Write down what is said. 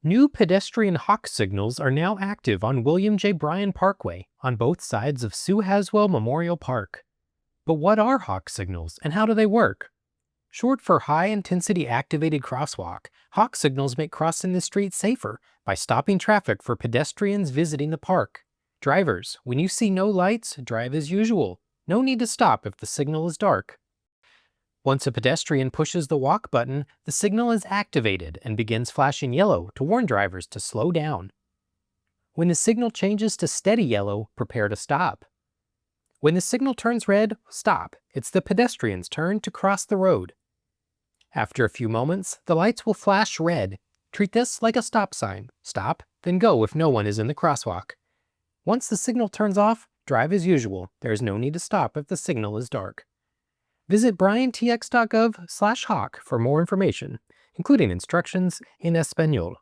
New pedestrian hawk signals are now active on William J. Bryan Parkway on both sides of Sue Haswell Memorial Park. But what are hawk signals and how do they work? Short for High-Intensity Activated Crosswalk, hawk signals make crossing the street safer by stopping traffic for pedestrians visiting the park. Drivers, when you see no lights, drive as usual. No need to stop if the signal is dark. Once a pedestrian pushes the walk button, the signal is activated and begins flashing yellow to warn drivers to slow down. When the signal changes to steady yellow, prepare to stop. When the signal turns red, stop. It's the pedestrian's turn to cross the road. After a few moments, the lights will flash red. Treat this like a stop sign. Stop, then go if no one is in the crosswalk. Once the signal turns off, drive as usual. There is no need to stop if the signal is dark. Visit bryantx.gov/hawk for more information, including instructions in Espanol.